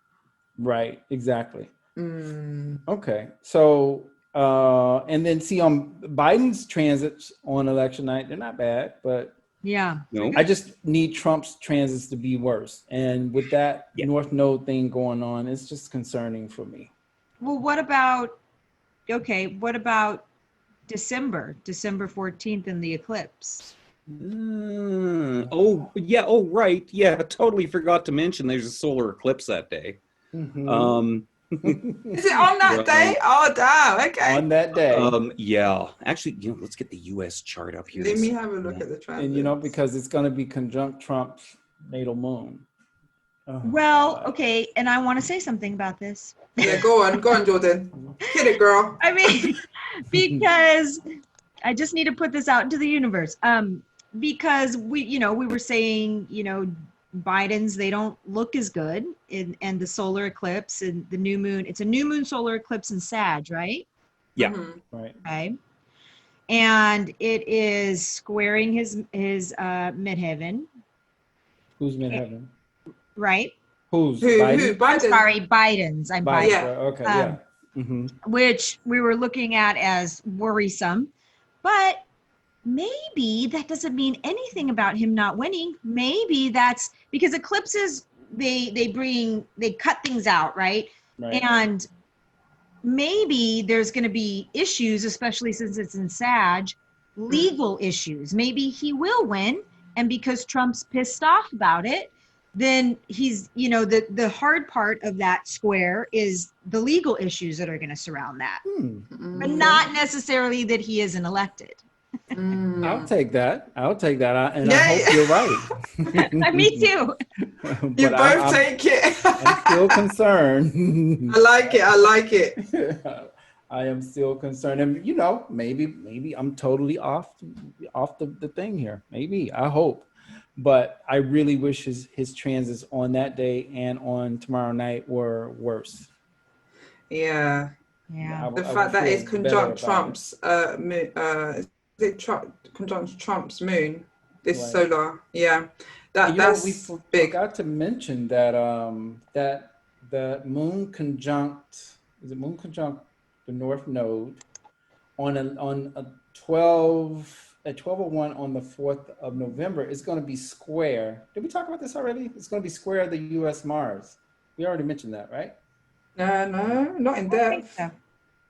Right, exactly. Okay, so and then see on Biden's transits on election night, they're not bad, but yeah, no. I just need Trump's transits to be worse. And with that North Node thing going on, it's just concerning for me. Well, what about December 14th and the eclipse? Oh, yeah. Oh, right. Yeah, I totally forgot to mention there's a solar eclipse that day. Is it on that day? Oh, damn. Okay. On that day. Yeah. Actually, let's get the U.S. chart up here. Let me have a look at the transit. And, because it's going to be conjunct Trump's natal moon. Oh, well, okay, and I want to say something about this. Yeah, go on, Jordan. Hit it, girl. I mean, because I just need to put this out into the universe. Because we were saying, Biden's, they don't look as good, and the solar eclipse and the new moon. It's a new moon solar eclipse in Sag, right? Yeah. Right. Okay. And it is squaring his midheaven. Who's midheaven? Right. Who? Biden? I'm sorry, Biden's. I'm Biden. Biden. Okay. Yeah. Which we were looking at as worrisome, but maybe that doesn't mean anything about him not winning. Maybe that's because eclipses, they cut things out, right? And maybe there's going to be issues, especially since it's in Sag, legal issues. Maybe he will win, and because Trump's pissed off about it, then he's, the hard part of that square is the legal issues that are going to surround that, but not necessarily that he isn't elected. I'll take that. I hope you're right. Me too. You both take it. I'm still concerned. I like it. I am still concerned, and maybe I'm totally off the thing here. Maybe, I hope, but I really wish his transits on that day and on tomorrow night were worse. Yeah. The fact that it's conjunct Trump's conjunct Trump's moon, this solar. Yeah, that's we big. Forgot to mention that that the moon conjunct the North Node on a 12:01 on the 4th of November is going to be square. Did we talk about this already? It's going to be square the U.S. Mars. We already mentioned that, right? No, not in depth.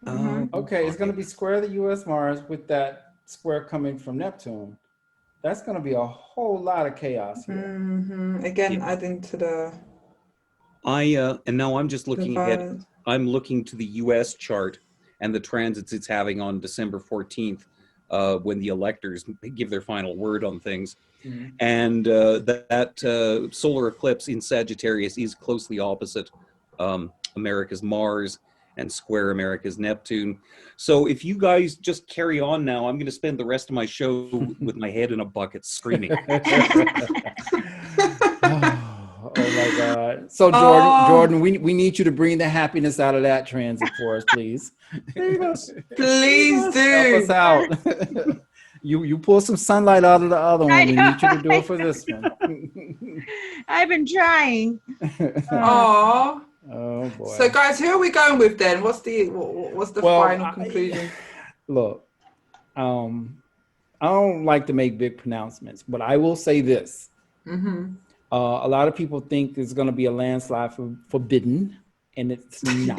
Okay, it's going to be square the U.S. Mars with that square coming from Neptune. That's going to be a whole lot of chaos here. Again, adding to the. And now I'm just looking ahead. I'm looking to the U.S. chart and the transits it's having on December 14th, when the electors give their final word on things. And that solar eclipse in Sagittarius is closely opposite America's Mars and square America's Neptune. So if you guys just carry on now, I'm going to spend the rest of my show with my head in a bucket screaming. Oh my God. So Jordan, we need you to bring the happiness out of that transit for us, please. Please do. Help us out. You pull some sunlight out of the other one. We need you to do it for this one. I've been trying. Oh boy. So guys, who are we going with then? What's the final conclusion? Look, I don't like to make big pronouncements, but I will say this. A lot of people think there's going to be a landslide for Biden, and it's not.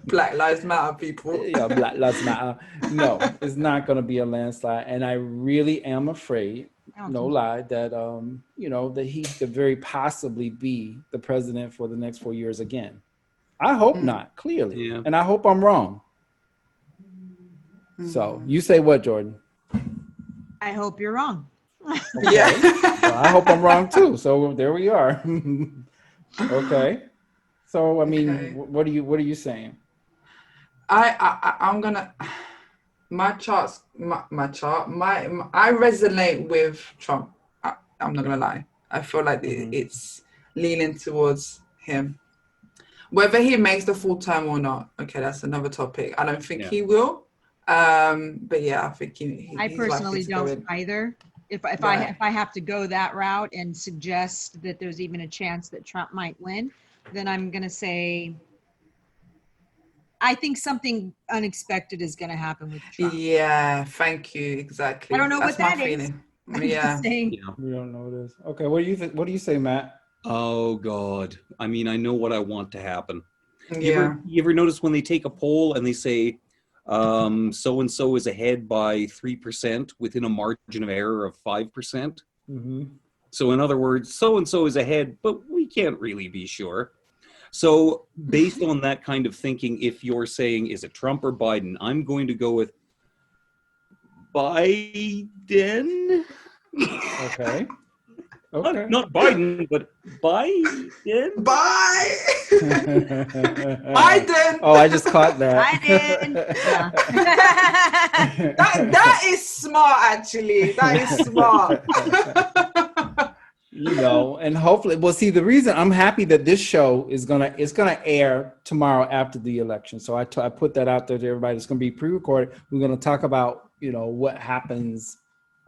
Black Lives Matter, people. Yeah, Black Lives Matter. No, it's not going to be a landslide, and I really am afraid, no lie, that that he could very possibly be the president for the next 4 years again. I hope not, clearly, and I hope I'm wrong. So you say what, Jordan? I hope you're wrong. Okay. Well, I hope I'm wrong too. So there we are. Okay. So I mean, what are you saying? I'm gonna I resonate with Trump. I'm not gonna lie. I feel like it's leaning towards him. Whether he makes the full term or not, okay, that's another topic. I don't think he will. But yeah, I think I personally don't either. If I have to go that route and suggest that there's even a chance that Trump might win, then I'm going to say I think something unexpected is going to happen with Trump. Yeah, thank you. Exactly. I don't know what that is. Yeah. We don't know this. Okay, what do you say, Matt? Oh God. I mean, I know what I want to happen. Yeah. You ever notice when they take a poll and they say so and so is ahead by 3% within a margin of error of 5%? So in other words, so and so is ahead, but we can't really be sure. So based on that kind of thinking, if you're saying, is it Trump or Biden, I'm going to go with Biden. Okay. Not Biden, but Biden. Bye. Biden. Oh, I just caught that. Biden. That is smart, actually. That is smart. And hopefully, well, see, the reason I'm happy that this show is gonna air tomorrow after the election. So I put that out there to everybody. It's gonna be pre-recorded. We're gonna talk about what happens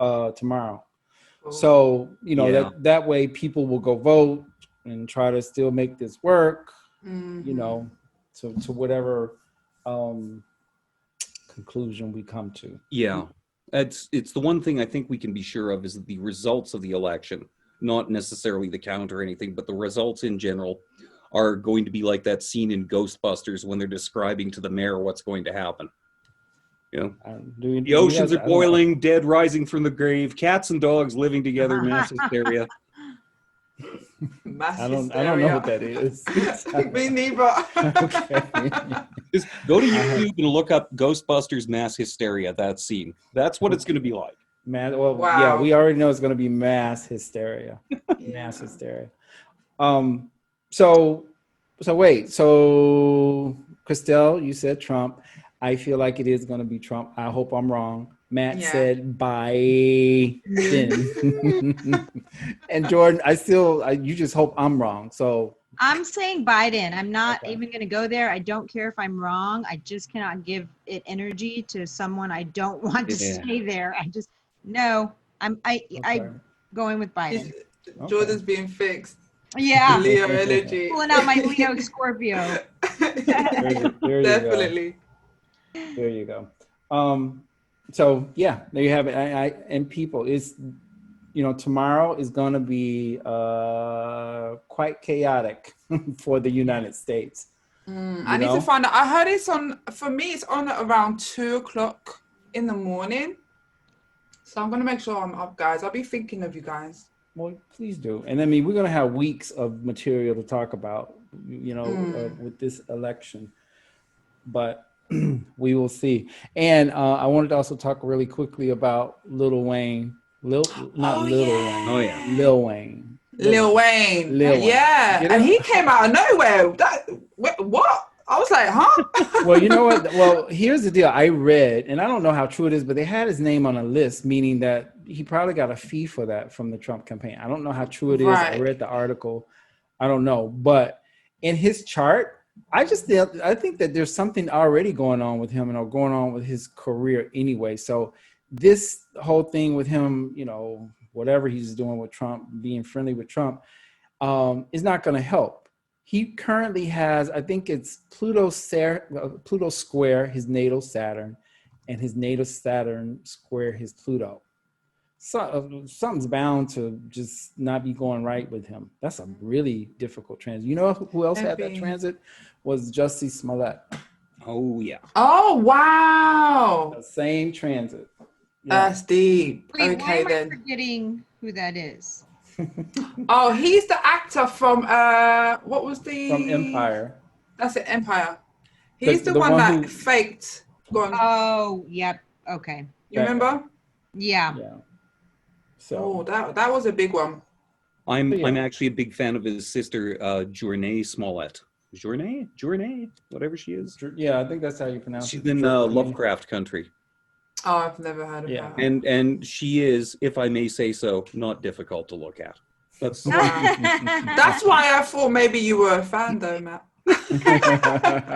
tomorrow. So that way people will go vote and try to still make this work. To whatever conclusion we come to. Yeah, it's the one thing I think we can be sure of is that the results of the election, not necessarily the count or anything, but the results in general are going to be like that scene in Ghostbusters when they're describing to the mayor what's going to happen. You know, the oceans are boiling, dead rising from the grave, cats and dogs living together, mass hysteria. Mass I don't hysteria. know what that is. Me neither. Okay. Just go to YouTube and look up Ghostbusters mass hysteria, that scene. That's what it's going to be like. Well, Wow. yeah, we already know it's going to be mass hysteria. Mass hysteria. So wait. So Christelle, you said Trump. I feel like it is going to be Trump. I hope I'm wrong. Matt said Biden. And Jordan, you just hope I'm wrong. So I'm saying Biden. I'm not even going to go there. I don't care if I'm wrong. I just cannot give it energy to someone I don't want to stay there. I'm going with Biden. Jordan's being fixed. Yeah. Leo energy. Pulling out my Leo Scorpio. there Definitely. There you go. So yeah, there you have it. And people, is tomorrow is going to be quite chaotic for the United States. I need to find out. I heard it's on. For me, it's on at around 2:00 in the morning. So I'm gonna make sure I'm up, guys. I'll be thinking of you guys. Well, please do. And I mean, we're going to have weeks of material to talk about, with this election. But we will see. And I wanted to also talk really quickly about Lil Wayne. Lil Wayne. Lil Wayne. Yeah. And he came out of nowhere. What? I was like, huh? Well, you know what? Well, here's the deal. I read, and I don't know how true it is, but they had his name on a list, meaning that he probably got a fee for that from the Trump campaign. I don't know how true it is. Right. I read the article. I don't know. But in his chart, I think that there's something already going on with him and going on with his career anyway. So this whole thing with him, whatever he's doing with Trump, being friendly with Trump, is not going to help. He currently has, I think it's Pluto square his natal Saturn, and his natal Saturn square his Pluto. So something's bound to just not be going right with him. That's a really difficult transit. You know who else had that transit? Was Jussie Smollett. Oh, yeah. Oh, wow. The same transit. Yeah. That's deep. Wait, why am I forgetting who that is? Oh, he's the actor from what was the from Empire? That's it, Empire. He's the one that faked. Oh, yep. Okay. You remember? Yeah. So that was a big one. I'm actually a big fan of his sister, Journée Smollett. Journée, whatever she is. Yeah, I think that's how you pronounce it. She's in Lovecraft Country. Oh, I've never heard of her. And she is, if I may say so, not difficult to look at. That's that's why I thought maybe you were a fan, though, Matt.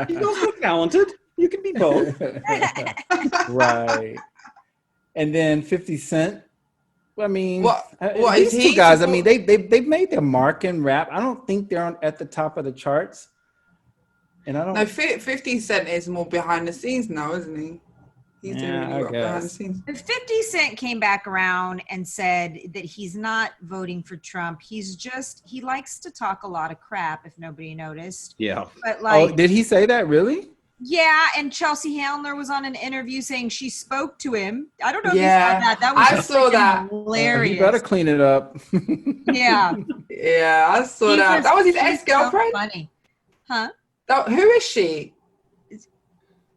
She's also talented. You can be both. Right. And then 50 Cent. I mean, these two guys. I mean, they've made their mark in rap. I don't think they're at the top of the charts. And I don't. No, 50 Cent is more behind the scenes now, isn't he? He's doing really well behind the scenes. 50 Cent came back around and said that he's not voting for Trump. He likes to talk a lot of crap, if nobody noticed. Yeah. But did he say that really? Yeah, and Chelsea Handler was on an interview saying she spoke to him. I don't know if you saw that. That was I saw that. Hilarious. You better clean it up. Yeah. Yeah, I saw that. That was his ex-girlfriend? So funny. Huh? Who is she?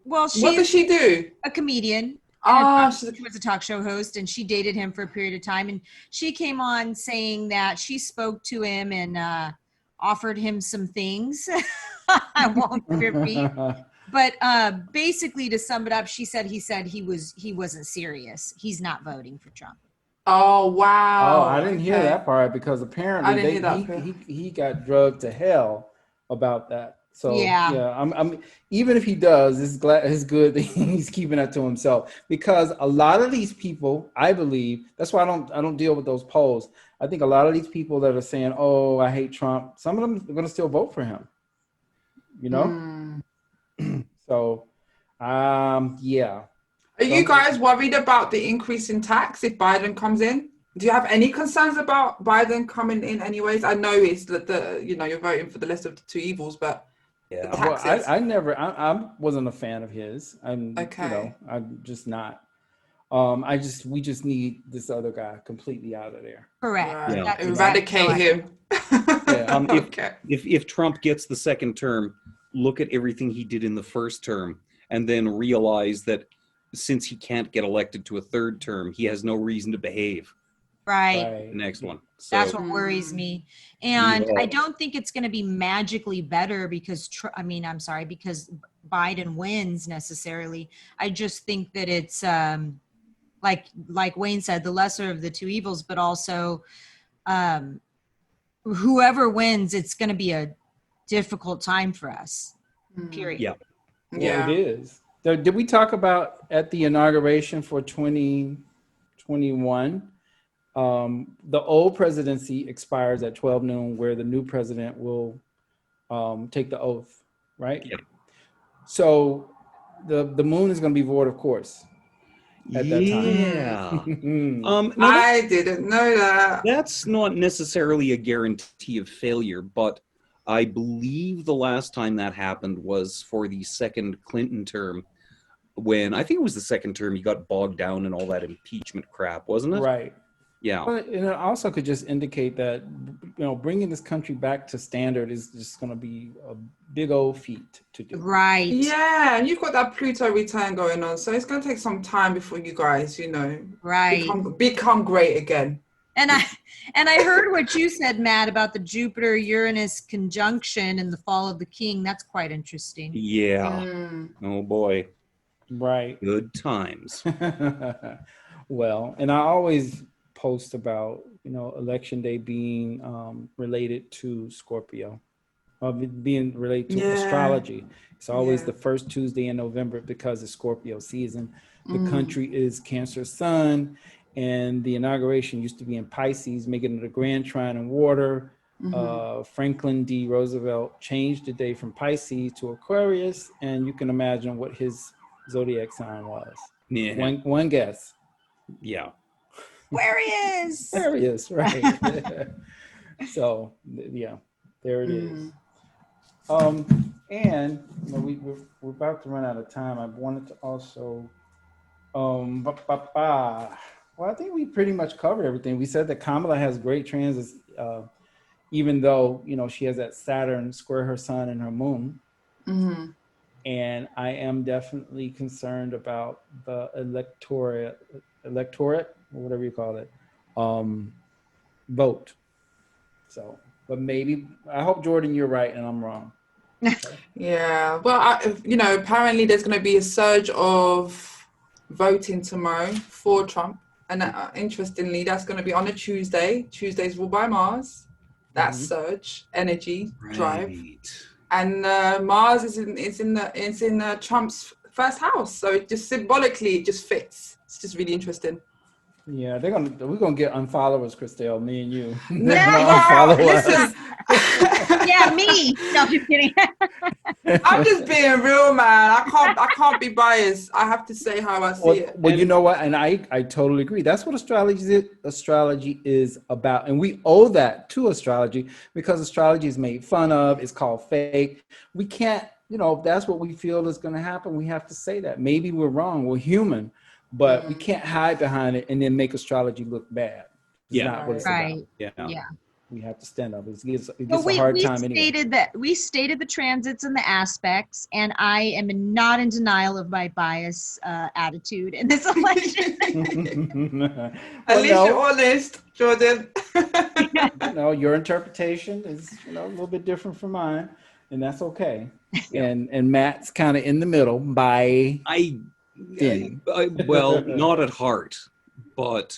Well, what does she do? A comedian. She was a talk show host, and she dated him for a period of time. And she came on saying that she spoke to him and offered him some things. I won't repeat. But basically, to sum it up, he said he wasn't serious. He's not voting for Trump. Oh wow! Oh, I didn't hear that part because apparently he got drugged to hell about that. So yeah, I'm even if he does, it's good that he's keeping that to himself, because a lot of these people, I believe, that's why I don't deal with those polls. I think a lot of these people that are saying, "Oh, I hate Trump," some of them are going to still vote for him. So Yeah. Are you guys worried about the increase in tax if Biden comes in? Do you have any concerns about Biden coming in anyways? I know it's the you're voting for the less of the two evils, but the Well, taxes. I wasn't a fan of his. Okay. I'm just not. We just need this other guy completely out of there. Correct. Right. That's Eradicate exactly him. Yeah. Okay. If Trump gets the second term, look at everything he did in the first term, and then realize that since he can't get elected to a third term, he has no reason to behave right. the next one. That's So what worries me. And I yeah. don't think it's going to be magically better because, I'm sorry, because Biden wins necessarily. I just think that it's like Wayne said, the lesser of the two evils, but also whoever wins, it's going to be a difficult time for us, period. Yeah. Yeah, it is. Did we talk about at the inauguration for 2021? The old presidency expires at 12 noon, where the new president will take the oath, right? Yeah. So the moon is going to be void, of course, at that Yeah. time. Now I didn't know that. that's not necessarily a guarantee of failure, but I believe the last time that happened was for the second Clinton term, when I think it was the second term he got bogged down in all that impeachment crap, wasn't it? Right. Yeah. But and it also could just indicate that bringing this country back to standard is just going to be a big old feat to do. Right. Yeah, and you've got that Pluto return going on, so it's going to take some time before you guys, Right. become great again. And I heard what you said, Matt, about the Jupiter-Uranus conjunction and the fall of the king. That's quite interesting. Yeah. Oh boy. Right. Good times. Well, and I always post about election day being related to Scorpio, being related to astrology. It's always the first Tuesday in November because it's Scorpio season. The country is Cancer sun, and the inauguration used to be in Pisces, making it a grand trine in water. Franklin D. Roosevelt changed the day from Pisces to Aquarius, and you can imagine what his zodiac sign was. Yeah. One guess. Yeah. Aquarius. Aquarius, right. So yeah, there it is. And we're about to run out of time. I wanted to also well, I think we pretty much covered everything. We said that Kamala has great transits, even though she has that Saturn square her sun and her moon. And I am definitely concerned about the electorate, or whatever you call it, vote. So, but maybe, I hope, Jordan, you're right and I'm wrong. Yeah, well, apparently there's going to be a surge of voting tomorrow for Trump. And interestingly, that's going to be on a Tuesday. Tuesday's ruled by Mars. That surge, energy, drive. And Mars is in Trump's first house, so it just symbolically it just fits. It's just really interesting. Yeah, we're gonna get unfollowers, Christelle, me and you. Listen. Yeah, me. No, just kidding. I'm just being real, man. I can't be biased. I have to say how I see it. Well, you know what? And I totally agree. That's what astrology is about. And we owe that to astrology because astrology is made fun of. It's called fake. We can't, if that's what we feel is going to happen, we have to say that. Maybe we're wrong. We're human, but we can't hide behind it and then make astrology look bad. It's not what it's about. Yeah. We have to stand up. It gets a hard time anyway. We stated the transits and the aspects, and I am not in denial of my bias attitude in this election. At least you're honest, Jordan. Your interpretation is a little bit different from mine, and that's okay. And Matt's kind of in the middle by well, not at heart, but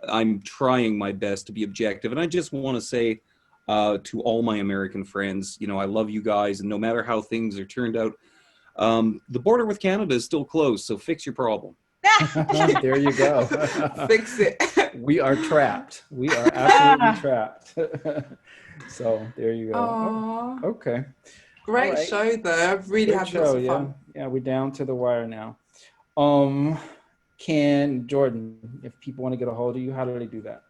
I'm trying my best to be objective. And I just want to say to all my American friends, I love you guys. And no matter how things are turned out, the border with Canada is still closed. So fix your problem. There you go. Fix it. We are trapped. We are absolutely trapped. So there you go. Aww. Okay. Great show, though. I've really had lots of fun. we're down to the wire now. Jordan, if people want to get a hold of you, how do they do that?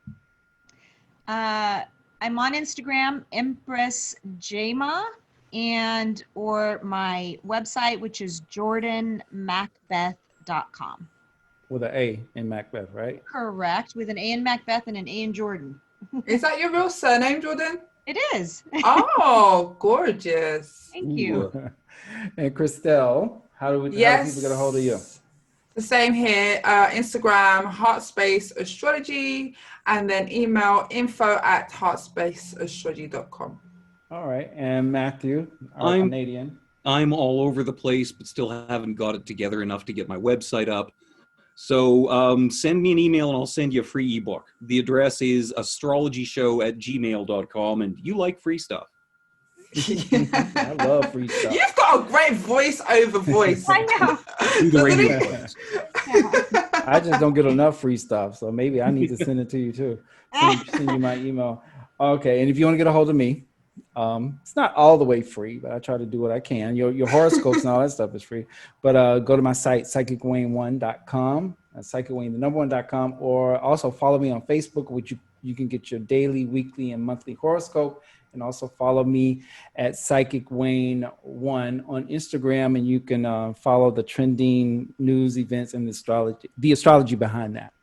I'm on Instagram, Empress Jama, and or my website, which is jordanmacbeth.com. With an A in Macbeth, right? Correct, with an A in Macbeth and an A in Jordan. Is that your real surname, Jordan? It is. Oh, gorgeous. Thank you. And Christelle, how do people get a hold of you? The same here. Instagram, Heartspace Astrology, and then email info@heartspaceastrology.com. All right. And Matthew, I'm Canadian. I'm all over the place, but still haven't got it together enough to get my website up. So send me an email and I'll send you a free ebook. The address is astrologyshow@gmail.com, and you like free stuff. I love free stuff. You've got a great voice. I know. Do the radio voice. I just don't get enough free stuff, so maybe I need to send it to you too. Send you my email. Okay, and if you want to get a hold of me, it's not all the way free, but I try to do what I can. Your horoscopes and all that stuff is free. But go to my site, psychicwayne1.com. That's psychicwayne1.com, or also follow me on Facebook, which you can get your daily, weekly, and monthly horoscope. And also follow me at Psychic Wayne 1 on Instagram, and you can follow the trending news, events, and the astrology behind that.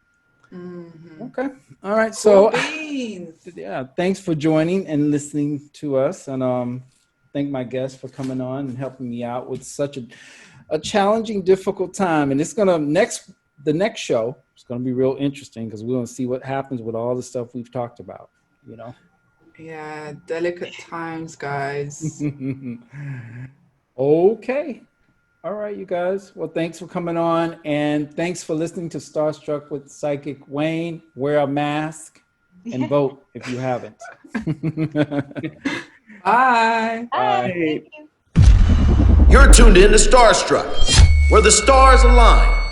Mm-hmm. Okay. All right. So yeah, thanks for joining and listening to us, and thank my guests for coming on and helping me out with such a challenging, difficult time. And it's the next show is gonna be real interesting because we're gonna see what happens with all the stuff we've talked about. Yeah, delicate times, guys. Okay. All right, you guys. Well, thanks for coming on, and thanks for listening to StarStruck with Psychic Wayne. Wear a mask and vote if you haven't. Bye. Bye. Thank you. You're tuned in to StarStruck, where the stars align.